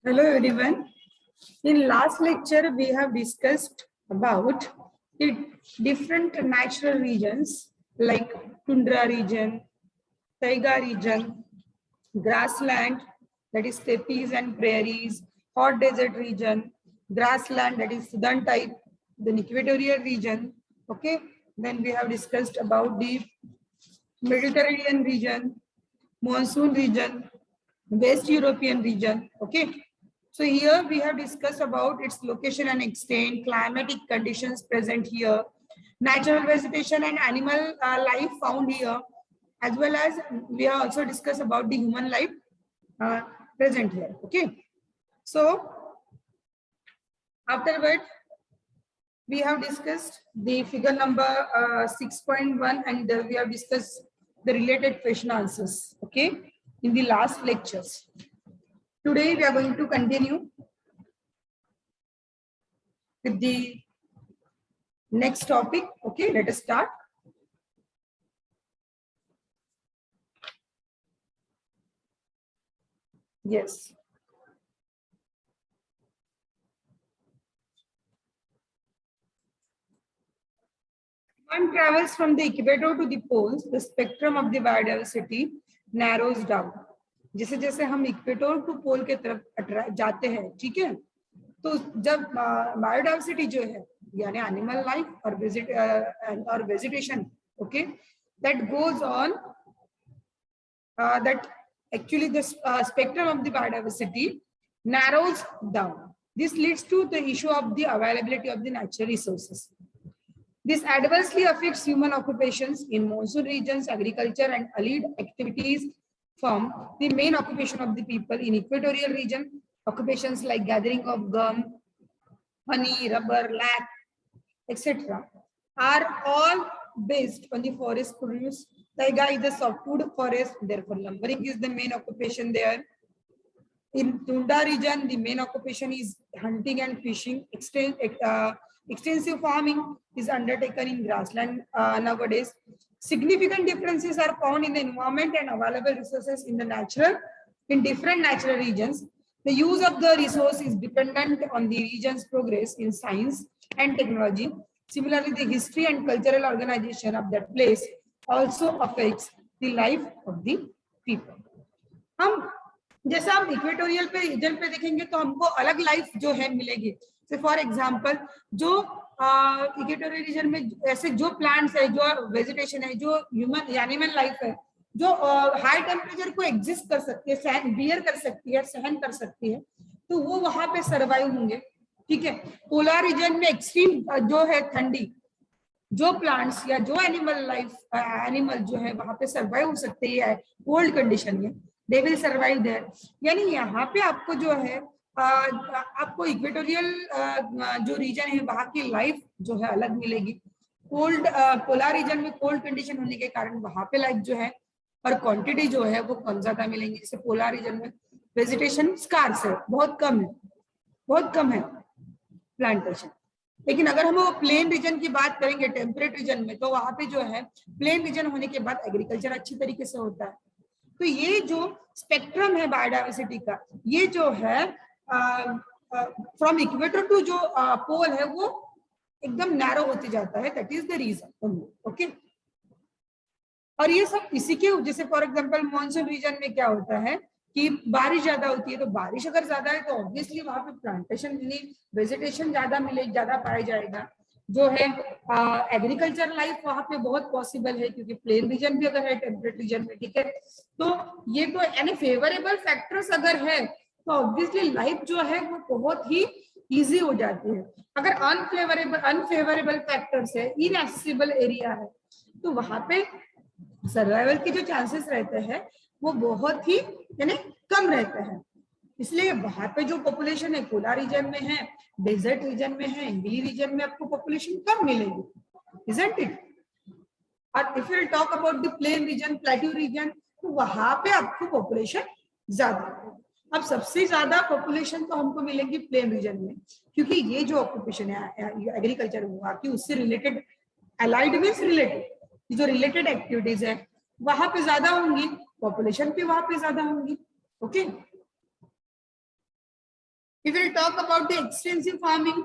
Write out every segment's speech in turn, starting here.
Hello everyone. In last lecture, we have discussed about the different natural regions like tundra region, taiga region, grassland, that is steppes and prairies, hot desert region, grassland, that is southern type, then equatorial region. Okay. Then we have discussed about the Mediterranean region, monsoon region, West European region. Okay. So here we have discussed about its location and extent, climatic conditions present here, natural vegetation and animal life found here, as well as we have also discussed about the human life uh, present here. Okay. So afterward, we have discussed the figure number 6.1 and we have discussed the related question answers. Okay. In the last lectures. Today we are going to continue with the next topic. Okay, let us start. Yes. One travels from the equator to the poles, the spectrum of the biodiversity narrows down. जैसे जैसे हम equator to पोल के तरफ जाते हैं, ठीक है, तो जब बायोडाइवर्सिटी जो है यानी एनिमल लाइफ और vegetation, okay, that goes on that actually the spectrum of the biodiversity narrows down. This leads to the issue of the availability of the natural resources. This adversely affects human occupations in monsoon regions. Agriculture and allied activities form the main occupation of the people. In equatorial region, occupations like gathering of gum, honey, rubber, lac, etc. are all based on the forest produce. Taiga is the softwood forest, therefore lumbering is the main occupation there. In tundra region, the main occupation is hunting and fishing. Extensive farming is undertaken in grassland nowadays. Significant differences are found in the environment and available resources in different natural regions. The use of the resource is dependent on the region's progress in science and technology. Similarly, the history and cultural organization of that place also affects the life of the people. हम जैसे हम equatorial पे reason पे देखेंगे तो हमको अलग life जो है मिलेगी. से फॉर एग्जांपल जो इक्वेटोरियल रीजन में ऐसे जो प्लांट्स है, जो वेजिटेशन है, जो ह्यूमन एनिमल लाइफ है, जो हाई टेम्परेचर को एग्जिस्ट कर सकती है, सहन बियर कर सकती है, सहन कर सकती है, तो वो वहां पे सर्वाइव होंगे. ठीक है. पोलर रीजन में एक्सट्रीम जो है ठंडी, जो प्लांट्स या जो एनिमल जो है वहां पे सर्वाइव हो सकते हैं कोल्ड कंडीशन में, दे विल सर्वाइव देयर. यानी यहाँ पे आपको जो है आपको इक्वेटोरियल जो रीजन है वहां की लाइफ जो है अलग मिलेगी. कोल्ड पोलर रीजन में कोल्ड कंडीशन होने के कारण वहां पे लाइफ जो है और क्वांटिटी जो है वो कम ज्यादा मिलेंगी. जैसे पोलर रीजन में वेजिटेशन स्कार्स है, बहुत कम है प्लांटेशन. लेकिन अगर हम वो प्लेन रीजन की बात करेंगे, टेम्परेट रीजन में, तो वहां पे जो है प्लेन रीजन होने के बाद एग्रीकल्चर अच्छी तरीके से होता है. तो ये जो स्पेक्ट्रम है बायोडाइवर्सिटी का, ये जो है फ्रॉम इक्वेटर टू जो पोल है वो एकदम नैरो होते जाता है. That is the reason. Okay. और ये सब इसी के, जैसे फॉर एग्जांपल मॉनसून रीजन में क्या होता है कि बारिश ज्यादा होती है, तो बारिश अगर ज्यादा है तो ऑब्वियसली वहां पे प्लांटेशन वेजिटेशन ज्यादा पाया जाएगा. जो है एग्रीकल्चर लाइफ वहां पे बहुत पॉसिबल है, क्योंकि प्लेन रीजन भी अगर है टेम्परेट रीजन में, ठीक है. तो ये तो यानी फेवरेबल फैक्टर्स अगर है तो ऑब्वियसली लाइफ जो है वो बहुत ही इजी हो जाती है. अगर अनफेवरेबल फैक्टर्स है, इनएक्सेसिबल एरिया है, तो वहां पे सर्वाइवल के जो चांसेस रहते हैं वो बहुत ही यानी कम रहते हैं. इसलिए वहां पे जो पॉपुलेशन है पोलर रीजन में है, डेजर्ट रीजन में है, हिली रीजन में आपको पॉपुलेशन कम मिलेगी, isn't it? और if you talk about the plain region, plateau region, तो वहां पे आपको पॉपुलेशन ज्यादा है. अब सबसे ज्यादा पॉपुलेशन तो हमको मिलेगी प्लेन रीजन में, क्योंकि ये जो ऑक्यूपेशन है एग्रीकल्चर हुआ कि उससे रिलेटेड, अलाइड मींस रिलेटेड, जो रिलेटेड एक्टिविटीज है वहां पे ज्यादा होंगी, पॉपुलेशन भी वहां पे ज्यादा होंगी. Okay. If we talk about the extensive farming,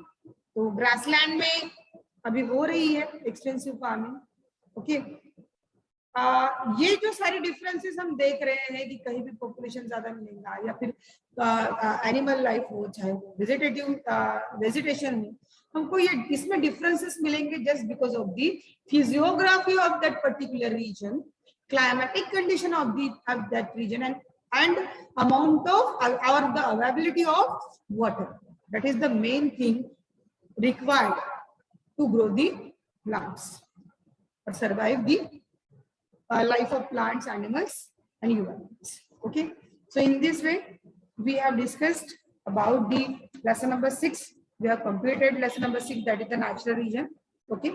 तो ग्रासलैंड में अभी हो रही है एक्सटेंसिव फार्मिंग. ओके, ये जो सारी डिफरेंसेस हम देख रहे हैं कि कहीं भी पॉपुलेशन ज्यादा मिलेगा या फिर एनिमल लाइफ हो चाहे वेजिटेशन में, हमको ये इसमें डिफरेंसेस मिलेंगे just because of the physiography of that particular region, climatic condition of that region, and amount of or the availability of water. That is the main thing required to grow the plants or survive the life of plants, animals, and humans. Okay, so in this way we have discussed about the lesson number 6. We have completed lesson number 6, that is the natural region. Okay,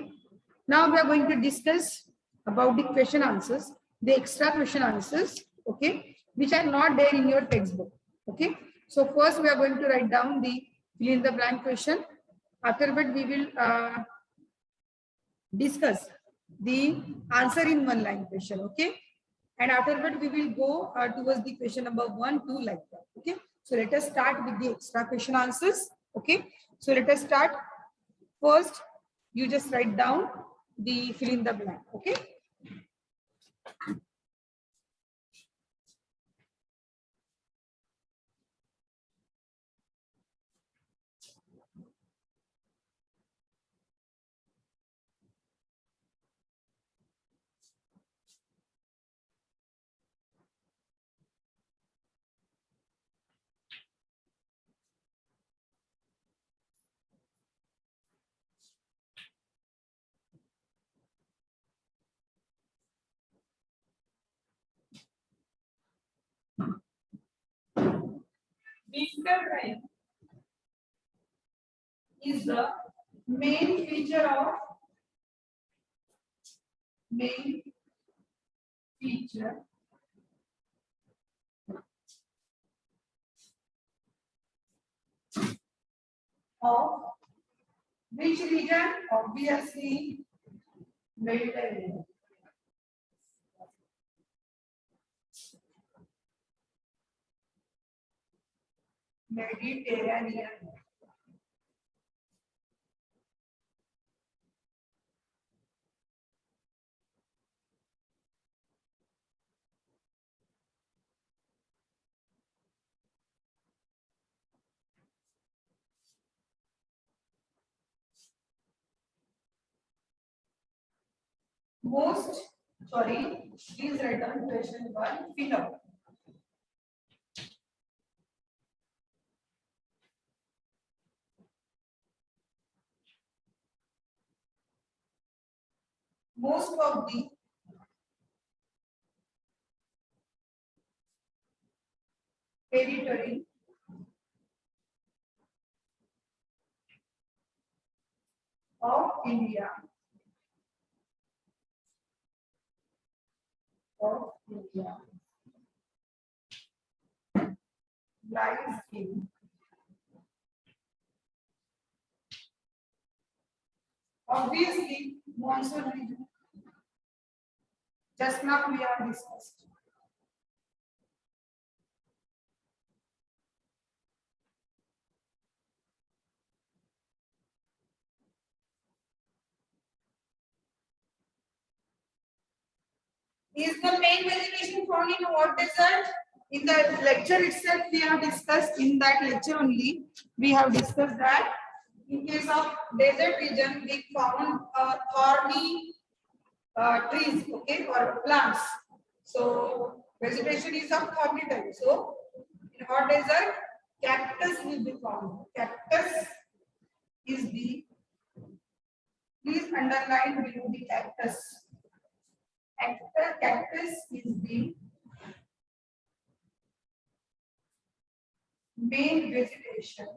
now we are going to discuss about the question answers, the extra question answers, okay, which are not there in your textbook. Okay, so first we are going to write down the fill in the blank question. After that we will discuss the answer in one line question. Okay, and after that we will go towards the question number 1, 2, like that. Okay, so let us start with the extra question answers. Okay, so let us start. First you just write down the fill in the blank. Okay, winter rain is the main feature of which region? Obviously Mediterranean. Please write down question 1, fill up. Most of the territory of India lies in obviously monsoon region. Just now we have discussed. Is the main vegetation found in what desert? In the lecture itself, we have discussed, in that lecture only, we have discussed that in case of desert region, we found thorny trees, okay, or plants. So vegetation is of thorny type. So in hot desert, cactus will be found. Cactus is the, please underline below the cactus. Cactus is the main vegetation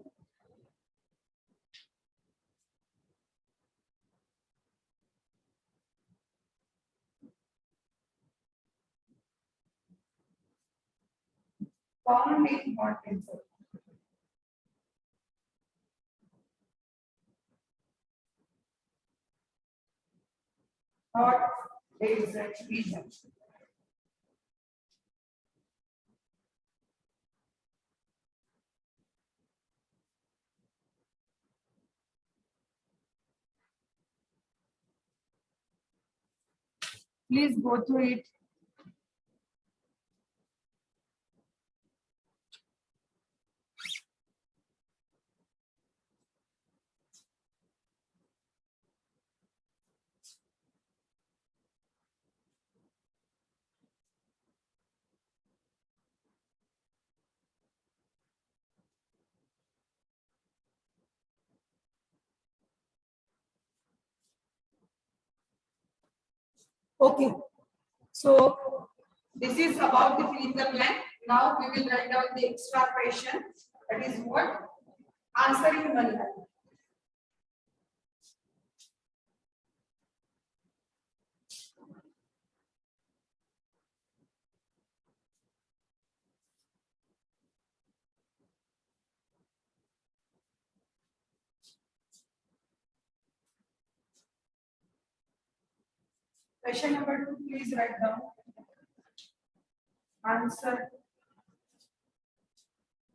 found in hot desert. Hot desert region. Please go through it. Okay. So this is about the fill in the blank. Now we will write down the extra question. That is what? Answering one line. Question number 2, please write down. Answer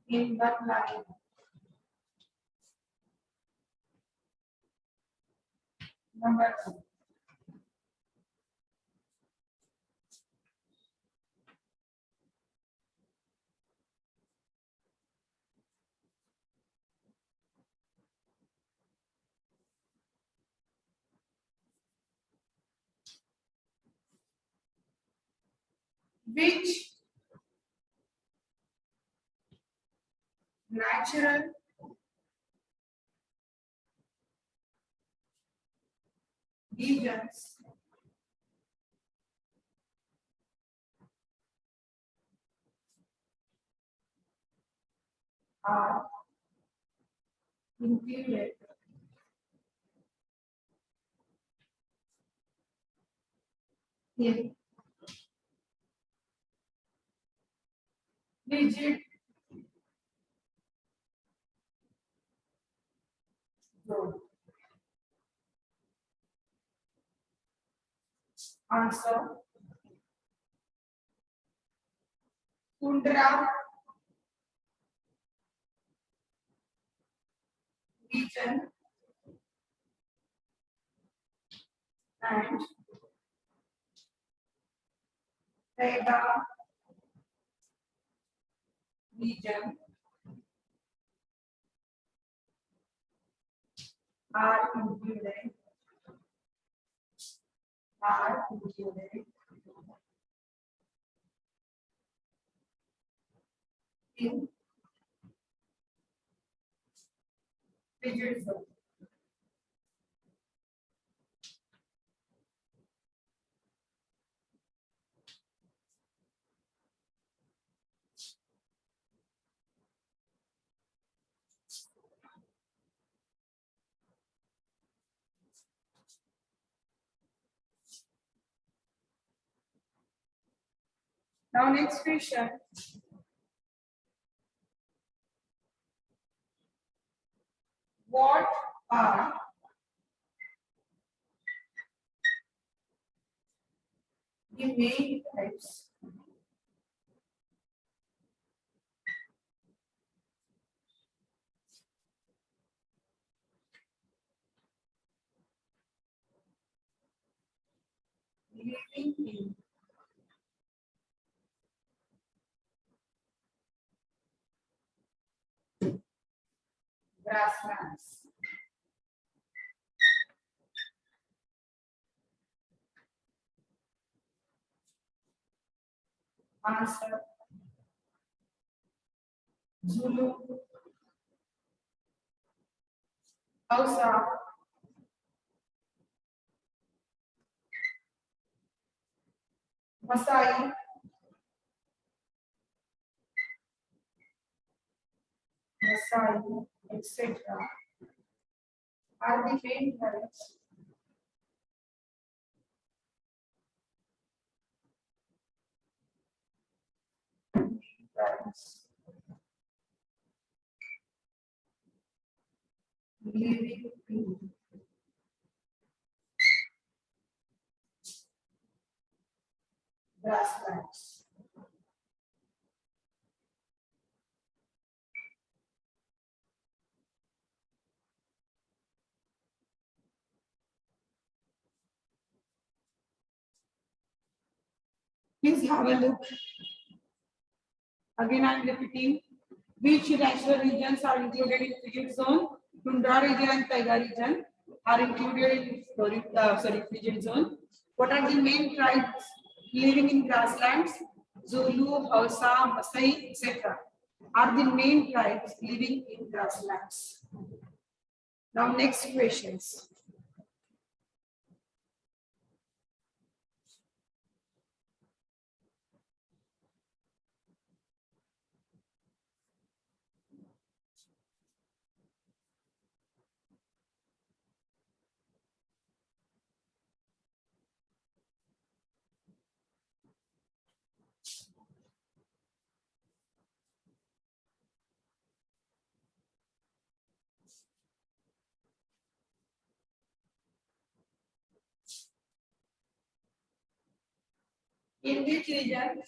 in one line. Number 2. Which natural regions are included in rigid zone? Answer. Tundra region and Taiga region are included in rigid zone. Now next question. What are the main types living in grasslands? Answer. Zulu, Hausa, Masai, etc. are the main types living in grasslands. Please have a look. Again, I am repeating. Which natural regions are included in frigid zone? Tundra region and taiga region are included in frigid zone. What are the main tribes living in grasslands? Zulu, Hausa, Masai, etc. are the main tribes living in grasslands. Now, next questions. In which region?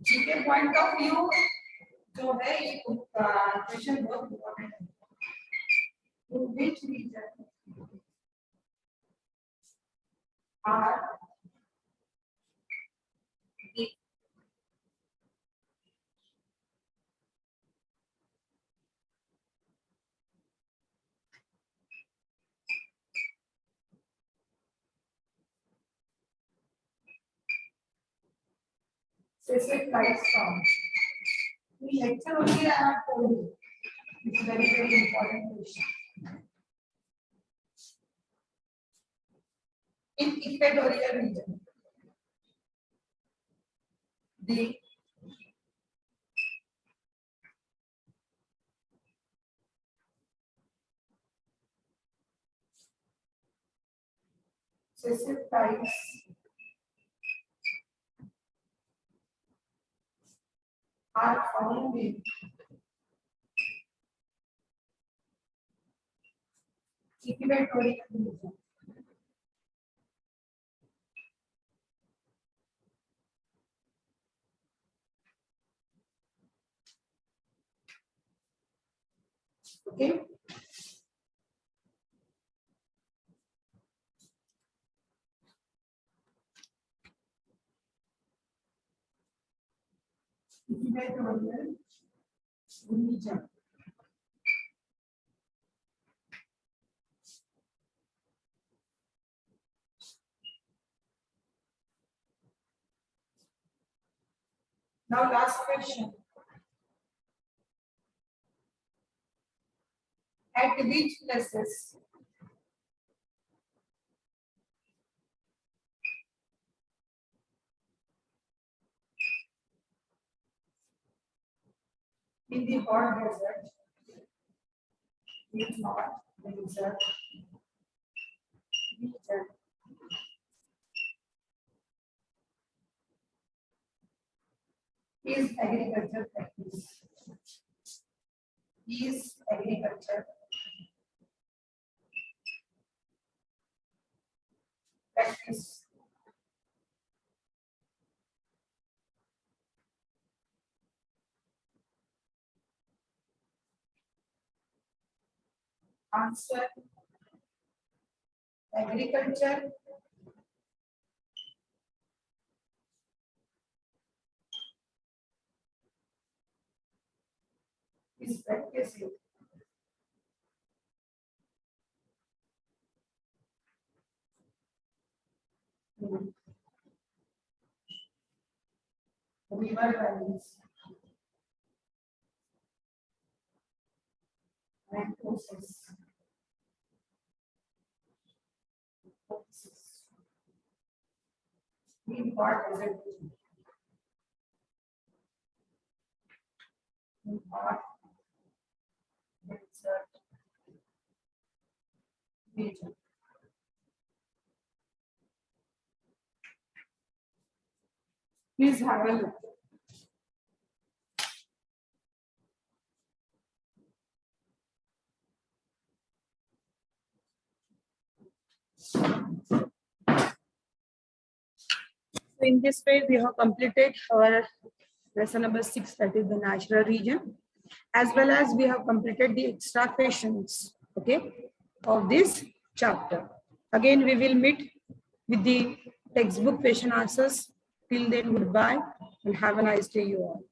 GK point of view जो है ये question बहुत important है. In which region are the specific lights found? The lecture only I have told you. It's very important question. In equatorial region, the specific lights are found in equatorial region. Okay. Equatorial region. Now, last question. At which places in the hot desert, in hot desert region is agriculture practice? Is agriculture practice? Answer: agriculture is practicing in river valleys and coasts. In hot desert region. In hot desert region. Please have a look. So in this way, we have completed our lesson number 6, that is the natural region, as well as we have completed the extra questions, okay, of this chapter. Again, we will meet with the textbook question answers. Till then, goodbye and have a nice day, you all.